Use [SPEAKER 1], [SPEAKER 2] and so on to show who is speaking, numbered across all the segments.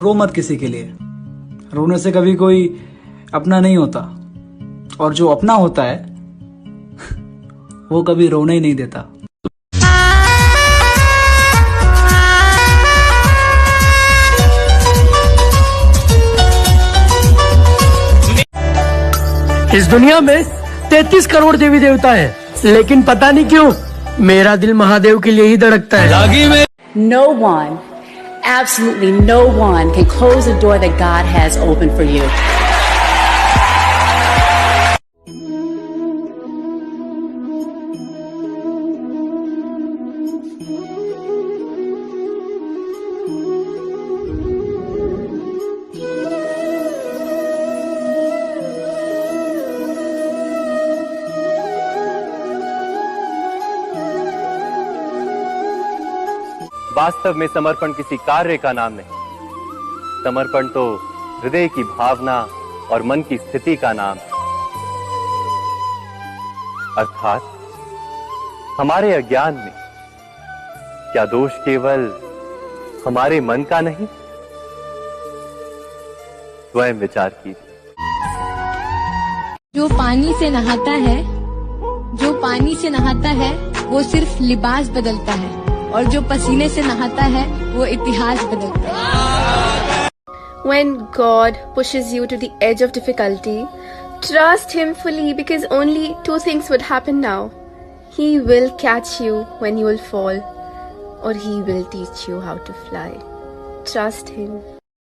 [SPEAKER 1] रो मत किसी के लिए। रोने से कभी कोई अपना नहीं होता, और जो अपना होता है वो कभी रोने ही नहीं देता।
[SPEAKER 2] इस दुनिया में 33 करोड़ देवी देवता है, लेकिन पता नहीं क्यों मेरा दिल महादेव के लिए ही धड़कता है।
[SPEAKER 3] No one, absolutely no one can close the door that God has opened for you.
[SPEAKER 4] वास्तव में समर्पण किसी कार्य का नाम नहीं, समर्पण तो हृदय की भावना और मन की स्थिति का नाम है। अर्थात हमारे अज्ञान में क्या दोष केवल हमारे मन का नहीं? स्वयं विचार कीजिए।
[SPEAKER 5] जो पानी से नहाता है, जो पानी से नहाता है वो सिर्फ लिबास बदलता है, और जो पसीने से नहाता है वो इतिहास बदलता है।
[SPEAKER 6] When God pushes you to the edge of difficulty, trust Him fully, because only two things would happen now. He will catch you when you will fall, or He will teach you how to fly. Trust Him.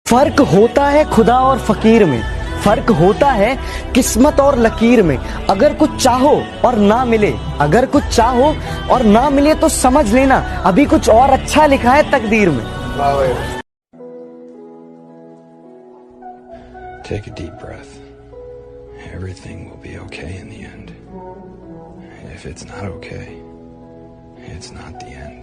[SPEAKER 7] फर्क होता है खुदा और फकीर में, फर्क होता है किस्मत और लकीर में। अगर कुछ चाहो और ना मिले, अगर कुछ चाहो और ना मिले तो समझ लेना अभी कुछ और अच्छा लिखा है तकदीर में।
[SPEAKER 8] Take a deep breath. Everything will be okay in the end. If it's not okay, it's not the end.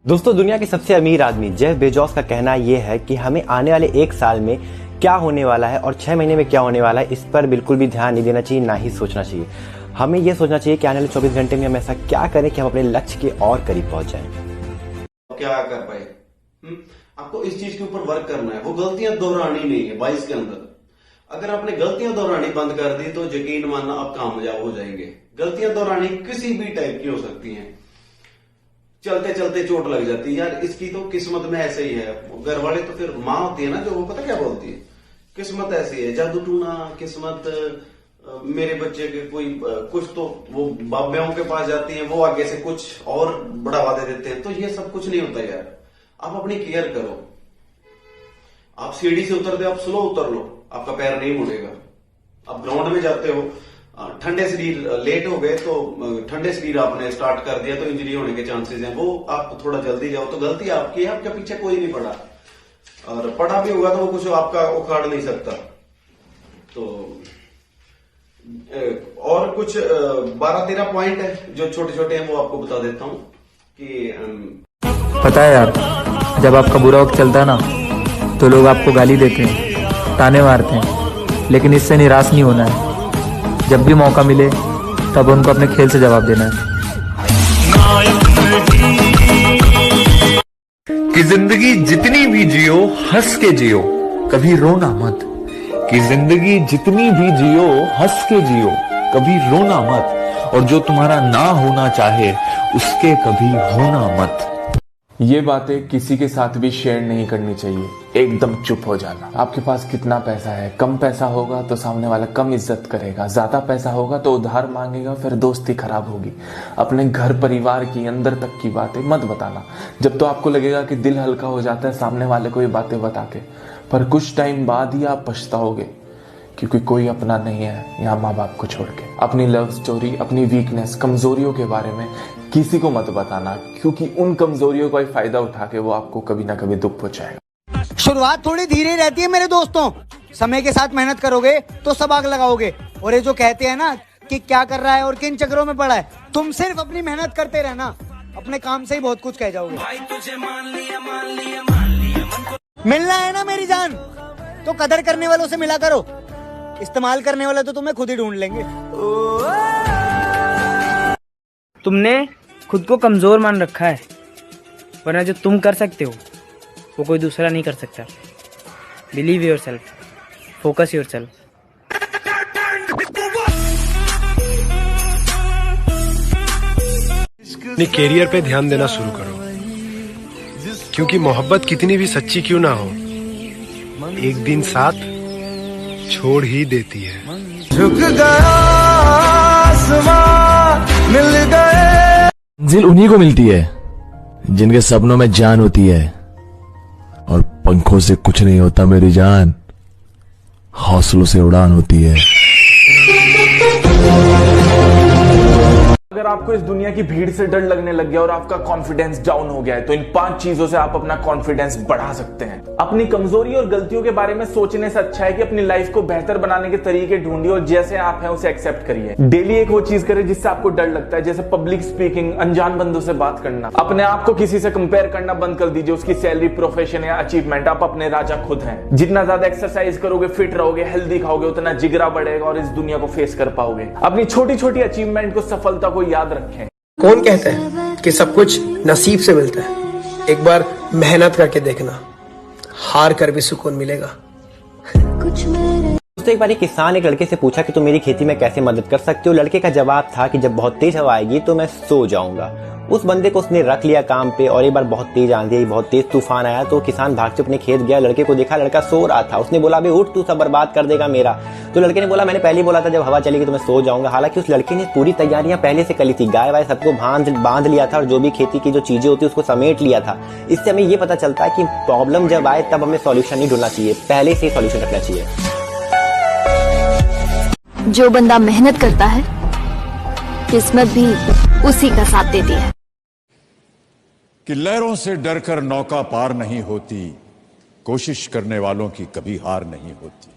[SPEAKER 4] दोस्तों, दुनिया के सबसे अमीर आदमी जेफ बेजोस का कहना यह है कि हमें आने वाले 1 साल में क्या होने वाला है और 6 महीने में क्या होने वाला है, इस पर बिल्कुल भी ध्यान नहीं देना चाहिए, ना ही सोचना चाहिए। हमें यह सोचना चाहिए कि आने वाले 24 घंटे में हम ऐसा क्या करें कि हम अपने लक्ष्य के और करीब पहुंच जाएं।
[SPEAKER 9] क्या कर पाए? आपको इस चीज के ऊपर वर्क करना है। वो गलतियां दोहरानी नहीं है 22 के अंदर। अगर आपने गलतियां दोहरानी बंद कर दी तो यकीन मानना आप कामयाब हो जाएंगे। गलतियां दोहरानी किसी भी टाइप की हो सकती हैं। चलते चलते चोट लग जाती है, यार इसकी तो किस्मत में ऐसे ही है। घर वाले तो फिर माँ होती है ना, जो वो पता क्या बोलती है, किस्मत ऐसी है, जादू टूना किस्मत। मेरे बच्चे के कोई कुछ तो वो बाब्याओं के पास जाती हैं, वो आगे से कुछ और बढ़ावा दे देते हैं। तो ये सब कुछ नहीं होता यार। आप अपनी केयर करो। आप सीढ़ी से उतरते हो, आप स्लो उतर लो, आपका पैर नहीं मुड़ेगा। आप ग्राउंड में जाते हो, ठंडे शरीर लेट हो गए तो ठंडे शरीर आपने स्टार्ट कर दिया तो इंजरी होने के चांसेस हैं। वो आप थोड़ा जल्दी जाओ तो गलती आपकी है, आपके पीछे कोई नहीं पड़ा, और पड़ा भी होगा तो वो कुछ आपका उखाड़ नहीं सकता। तो और कुछ 12-13 पॉइंट है जो छोटे छोटे हैं, वो आपको बता देता हूं कि
[SPEAKER 10] पता है यार, जब आपका बुरा वक्त चलता है ना तो लोग आपको गाली देते हैं, ताने मारते हैं, लेकिन इससे निराश नहीं होना है। जब भी मौका मिले तब उनको अपने खेल से जवाब देना है।
[SPEAKER 11] कि जिंदगी जितनी भी जियो हंस के जियो, कभी रोना मत। कि जिंदगी जितनी भी जियो हंस के जियो, कभी रोना मत। और जो तुम्हारा ना होना चाहे उसके कभी होना मत।
[SPEAKER 12] ये बातें किसी के साथ भी शेयर नहीं करनी चाहिए। एकदम चुप हो जाना। आपके पास कितना पैसा है, कम पैसा होगा तो सामने वाला कम इज्जत करेगा, ज्यादा पैसा होगा तो उधार मांगेगा, फिर दोस्ती खराब होगी। अपने घर परिवार की अंदर तक की बातें मत बताना। जब तो आपको लगेगा कि दिल हल्का हो जाता है सामने वाले को ये बातें बता के, पर कुछ टाइम बाद ही आप पछताओगे, क्योंकि कोई अपना नहीं है यहाँ माँ बाप को छोड़ के। अपनी लव स्टोरी, अपनी वीकनेस, कमजोरियों के बारे में किसी को मत बताना, क्योंकि उन कमजोरियों का फायदा उठा के वो आपको कभी ना कभी दुख पहुंचाएगा।
[SPEAKER 7] शुरुआत थोड़ी धीरे रहती है मेरे दोस्तों, समय के साथ मेहनत करोगे तो सब आग लगाओगे। और ये जो कहते हैं ना कि क्या कर रहा है और किन चक्करों में पड़ा है, तुम सिर्फ अपनी मेहनत करते रहना, अपने काम से ही बहुत कुछ कह जाओगे। मिलना है ना मेरी जान, तो कदर करने वालों से मिला करो, इस्तेमाल करने वाले तो तुम्हें खुद ही ढूंढ लेंगे।
[SPEAKER 13] तुमने खुद को कमजोर मान रखा है, वरना जो तुम कर सकते हो वो कोई दूसरा नहीं कर सकता। Believe your self, focus your self.
[SPEAKER 14] अपने कैरियर पे ध्यान देना शुरू करो, क्योंकि मोहब्बत कितनी भी सच्ची क्यों ना हो, एक दिन साथ छोड़ ही देती है।
[SPEAKER 15] झुक गया आसमां, मिल गए।
[SPEAKER 16] मंजिल उन्हीं को मिलती है जिनके सपनों में जान होती है, और पंखों से कुछ नहीं होता मेरी जान, हौसलों से उड़ान होती है।
[SPEAKER 12] अगर आपको इस दुनिया की भीड़ से डर लगने लग गया और आपका कॉन्फिडेंस डाउन हो गया है, तो इन 5 चीजों से आप अपना कॉन्फिडेंस बढ़ा सकते हैं। अपनी कमजोरी और गलतियों के बारे में सोचने से अच्छा है कि अपनी लाइफ को बेहतर बनाने के तरीके ढूंढिए और जैसे आप हैं उसे एक्सेप्ट करिए। डेली एक वो चीज करें जिससे आपको डर लगता है, जैसे पब्लिक स्पीकिंग, अनजान बंदों से बात करना। अपने आप को किसी से कंपेयर करना बंद कर दीजिए, उसकी सैलरी, प्रोफेशन या अचीवमेंट। आप अपने राजा खुद हैं। जितना ज्यादा एक्सरसाइज करोगे, फिट रहोगे, हेल्दी खाओगे, उतना जिगरा बढ़ेगा और इस दुनिया को फेस कर पाओगे। अपनी छोटी छोटी अचीवमेंट को, सफलता को याद रखें।
[SPEAKER 17] कौन कहता है कि सब कुछ नसीब से मिलता है? एक बार मेहनत करके देखना, हार कर भी सुकून मिलेगा।
[SPEAKER 4] दोस्तों, एक बार एक किसान एक लड़के से पूछा कि तुम मेरी खेती में कैसे मदद कर सकते हो। लड़के का जवाब था कि जब बहुत तेज हवा आएगी तो मैं सो जाऊंगा। उस बंदे को उसने रख लिया काम पे, और एक बार बहुत तेज आंधी आई, बहुत तेज तूफान आया, तो किसान भाग के अपने खेत गया। लड़के को देखा लड़का सो रहा था। उसने बोला, अबे उठ, तू सब बर्बाद कर देगा मेरा। तो लड़के ने बोला, मैंने पहले ही बोला था जब हवा चलेगी तो मैं सो जाऊंगा। हालांकि उस लड़के ने पूरी तैयारियां पहले से कर ली थी, गाय वाय सबको बांध लिया था, और जो भी खेती की जो चीजें होती है उसको समेट लिया था। इससे हमें ये पता चलता है कि प्रॉब्लम जब आए तब हमें सॉल्यूशन नहीं ढूंढना चाहिए, पहले से ही सॉल्यूशन रखना चाहिए।
[SPEAKER 18] जो बंदा मेहनत करता है, किस्मत भी उसी का साथ देती है।
[SPEAKER 19] कि लहरों से डरकर नौका पार नहीं होती, कोशिश करने वालों की कभी हार नहीं होती।